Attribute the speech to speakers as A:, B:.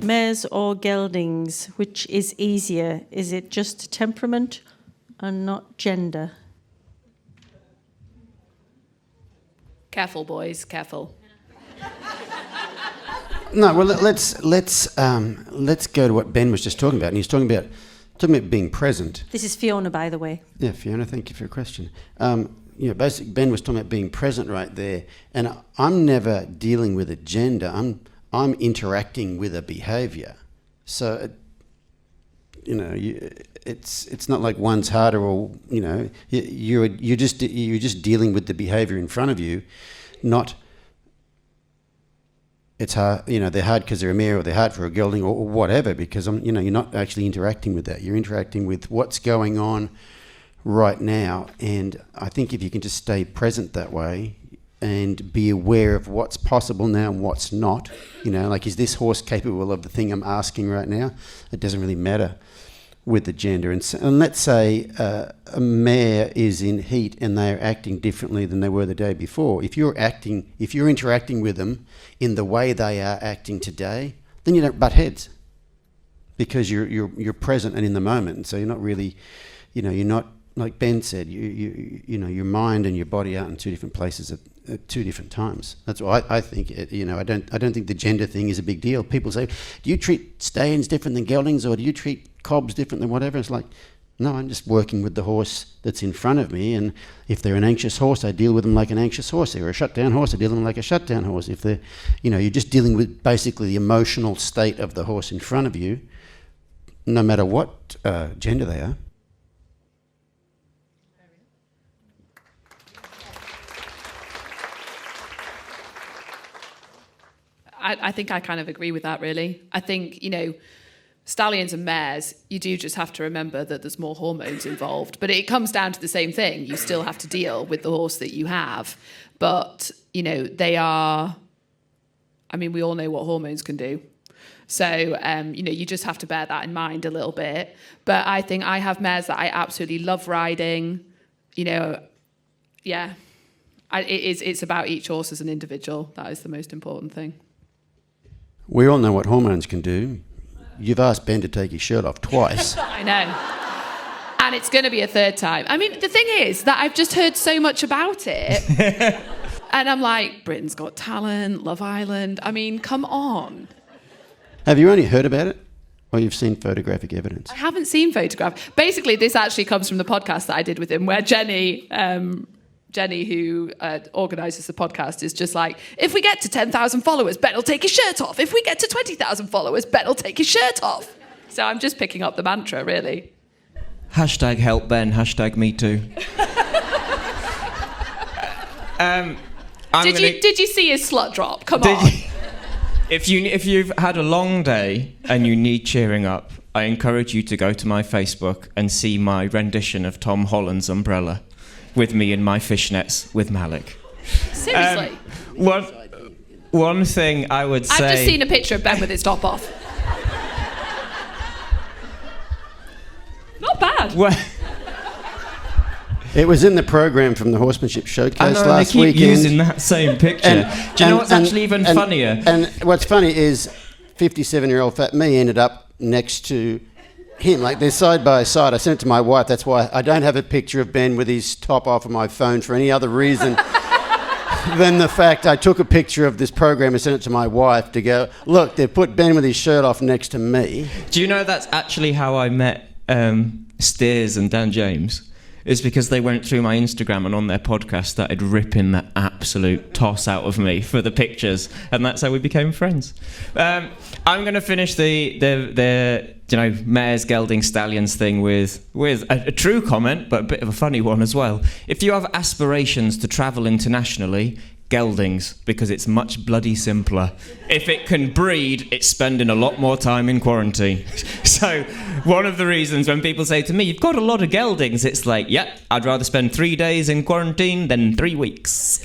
A: Mares or geldings, which is easier? Is it just temperament and not gender?
B: Careful, boys, careful.
C: No, well, let's go to what Ben was just talking about. And he's talking about being present.
A: This is Fiona, by the way.
C: Yeah, Fiona, thank you for your question. Basically, Ben was talking about being present right there. And I'm never dealing with a gender. I'm interacting with a behaviour. So, it's not like one's harder, or you're just dealing with the behaviour in front of you, not. It's hard, they're hard because they're a mare, or they're hard for a gelding, or whatever, because you're not actually interacting with that. You're interacting with what's going on right now. And I think if you can just stay present that way and be aware of what's possible now and what's not, is this horse capable of the thing I'm asking right now? It doesn't really matter with the gender. And let's say a mare is in heat and they're acting differently than they were the day before. If you're interacting with them in the way they are acting today, then you don't butt heads, because you're present and in the moment. And so you're not really, you're not, like Ben said, your mind and your body are in two different places at two different times. That's why I think. I don't think the gender thing is a big deal. People say, do you treat stallions different than geldings, or do you treat cobs different than whatever? It's like, no, I'm just working with the horse that's in front of me, and if they're an anxious horse, I deal with them like an anxious horse. If they're a shutdown horse, I deal with them like a shutdown horse. If they're, you're just dealing with basically the emotional state of the horse in front of you, no matter what gender they are.
B: I think I kind of agree with that, really. I think, stallions and mares, you do just have to remember that there's more hormones involved. But it comes down to the same thing. You still have to deal with the horse that you have. But, they are... we all know what hormones can do. So, you just have to bear that in mind a little bit. But I think I have mares that I absolutely love riding. It's about each horse as an individual. That is the most important thing.
C: We all know what hormones can do. You've asked Ben to take his shirt off twice.
B: I know. And it's going to be a third time. The thing is that I've just heard so much about it. And I'm like, Britain's Got Talent, Love Island. Come on.
C: Have you only heard about it, or you've seen photographic evidence?
B: I haven't seen photograph. Basically, this actually comes from the podcast that I did with him, where Jenny, who organises the podcast, is just like, if we get to 10,000 followers, Ben will take his shirt off. If we get to 20,000 followers, Ben will take his shirt off. So I'm just picking up the mantra, really.
D: #help Ben, #me too.
B: Did you see his slut drop? Come on.
D: If you've had a long day and you need cheering up, I encourage you to go to my Facebook and see my rendition of Tom Holland's Umbrella, with me in my fishnets with Malik.
B: Seriously?
D: One thing I would say...
B: I've just seen a picture of Ben with his top off. Not bad.
D: Well,
C: it was in the programme from the Horsemanship Showcase last
D: weekend.
C: They keep
D: using that same picture. Do you know what's actually even funnier?
C: And what's funny is 57-year-old fat me ended up next to him, like they're side by side. I sent it to my wife. That's why I don't have a picture of Ben with his top off on my phone for any other reason than the fact I took a picture of this program and sent it to my wife to go, look, they've put Ben with his shirt off next to me.
D: Do you know that's actually how I met Steers and Dan James? It's because they went through my Instagram and on their podcast started ripping the absolute toss out of me for the pictures, and that's how we became friends. I'm going to finish the mares, geldings, stallions thing with a true comment, but a bit of a funny one as well. If you have aspirations to travel internationally, geldings, because it's much bloody simpler. If it can breed, it's spending a lot more time in quarantine. So one of the reasons when people say to me, you've got a lot of geldings, it's like, yeah, I'd rather spend 3 days in quarantine than 3 weeks.